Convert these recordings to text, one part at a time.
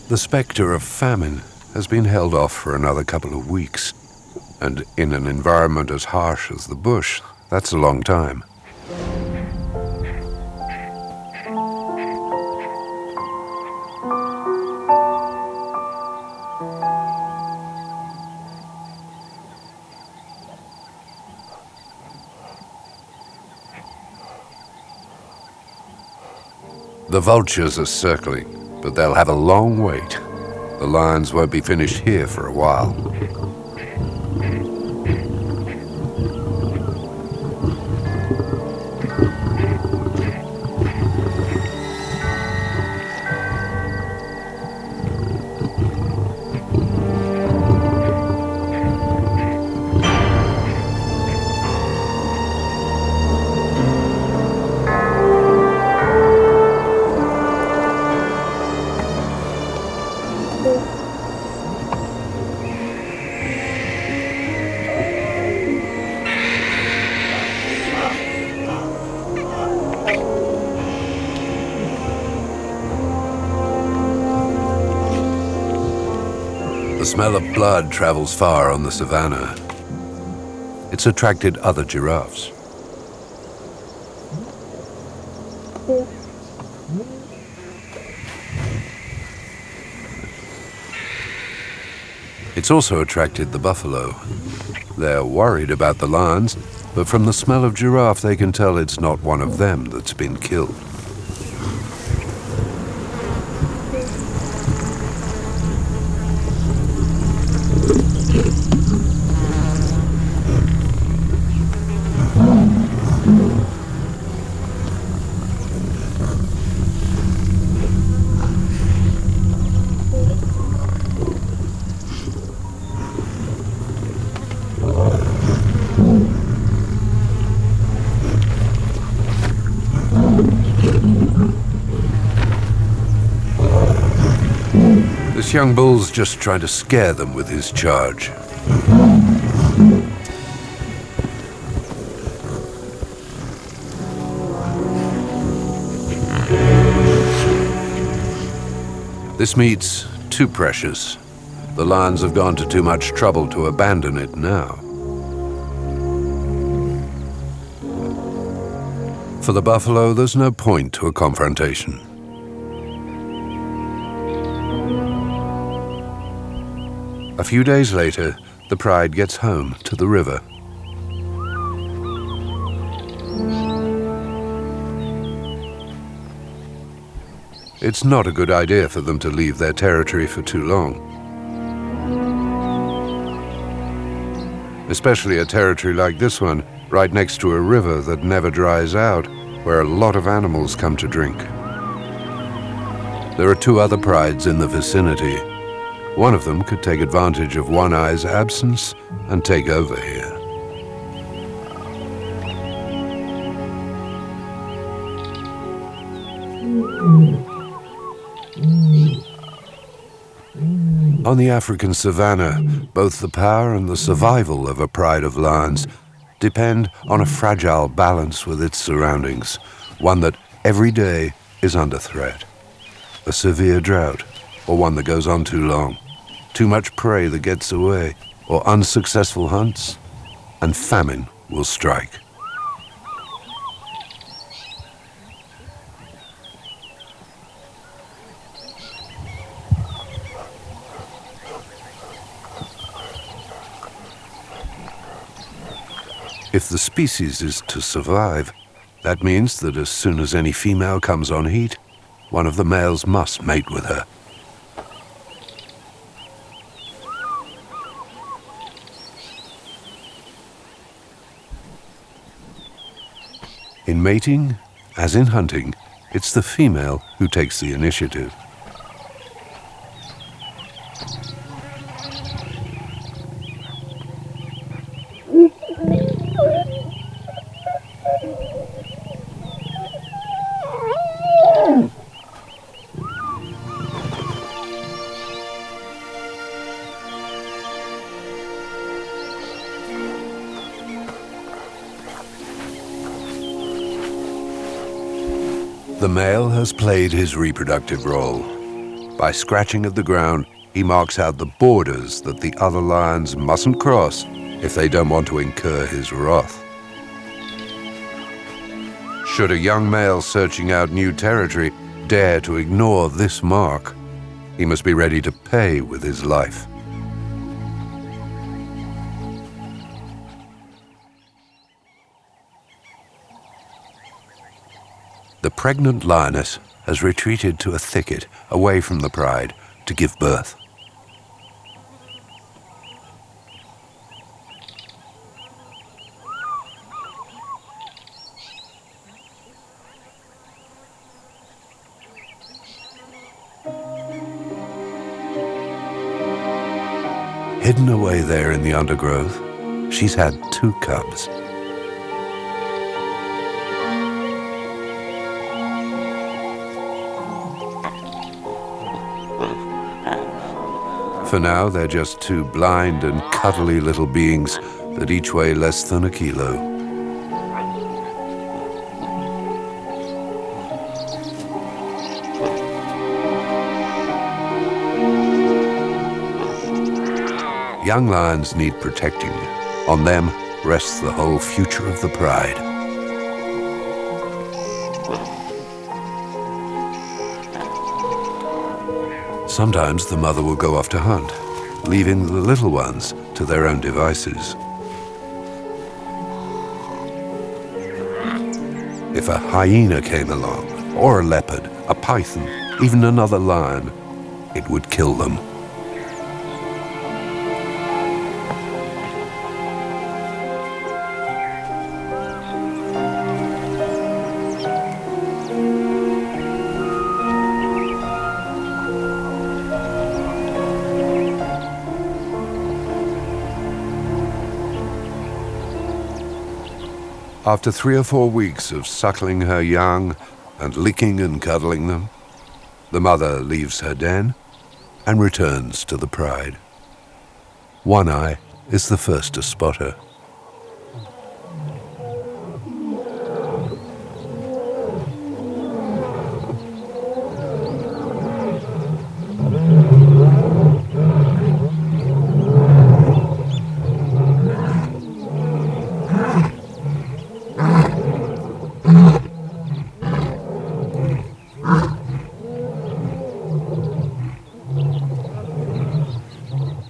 The spectre of famine has been held off for another couple of weeks, and in an environment as harsh as the bush, that's a long time. The vultures are circling, but they'll have a long wait. The lions won't be finished here for a while. The smell of blood travels far on the savannah. It's attracted other giraffes. It's also attracted the buffalo. They're worried about the lions, but from the smell of giraffe they can tell it's not one of them that's been killed. This young bull's just trying to scare them with his charge. This meat's too precious. The lions have gone to too much trouble to abandon it now. For the buffalo, there's no point to a confrontation. A few days later, the pride gets home to the river. It's not a good idea for them to leave their territory for too long. Especially a territory like this one, right next to a river that never dries out, where a lot of animals come to drink. There are two other prides in the vicinity. One of them could take advantage of One Eye's absence and take over here. On the African savanna, both the power and the survival of a pride of lions depend on a fragile balance with its surroundings, one that every day is under threat. A severe drought, or one that goes on too long. Too much prey that gets away, or unsuccessful hunts, and famine will strike. If the species is to survive, that means that as soon as any female comes on heat, one of the males must mate with her. In mating, as in hunting, it's the female who takes the initiative. The male has played his reproductive role. By scratching at the ground, he marks out the borders that the other lions mustn't cross if they don't want to incur his wrath. Should a young male searching out new territory dare to ignore this mark, he must be ready to pay with his life. The pregnant lioness has retreated to a thicket away from the pride to give birth. Hidden away there in the undergrowth, she's had 2 cubs. For now, they're just 2 blind and cuddly little beings that each weigh less than a kilo. Young lions need protecting. On them rests the whole future of the pride. Sometimes the mother will go off to hunt, leaving the little ones to their own devices. If a hyena came along, or a leopard, a python, even another lion, it would kill them. After 3 or 4 weeks of suckling her young and licking and cuddling them, the mother leaves her den and returns to the pride. One Eye is the first to spot her.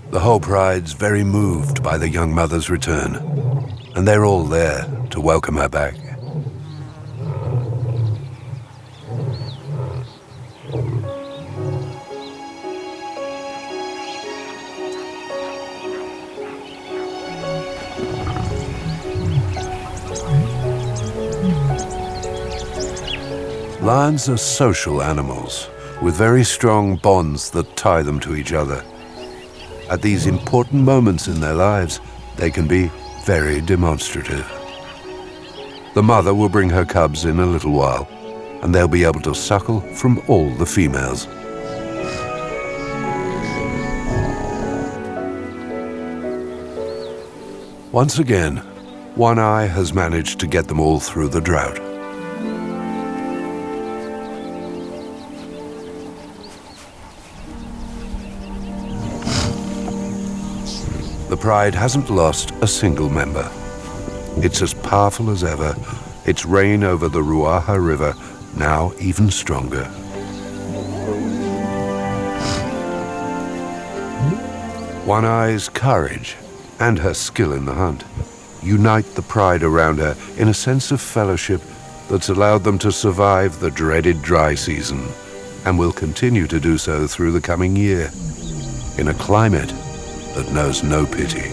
The whole pride's very moved by the young mother's return, and they're all there to welcome her back. Lions are social animals with very strong bonds that tie them to each other. At these important moments in their lives, they can be very demonstrative. The mother will bring her cubs in a little while, and they'll be able to suckle from all the females. Once again, One Eye has managed to get them all through the drought. The pride hasn't lost a single member. It's as powerful as ever, its reign over the Ruaha River now even stronger. One Eye's courage and her skill in the hunt unite the pride around her in a sense of fellowship that's allowed them to survive the dreaded dry season and will continue to do so through the coming year in a climate that knows no pity.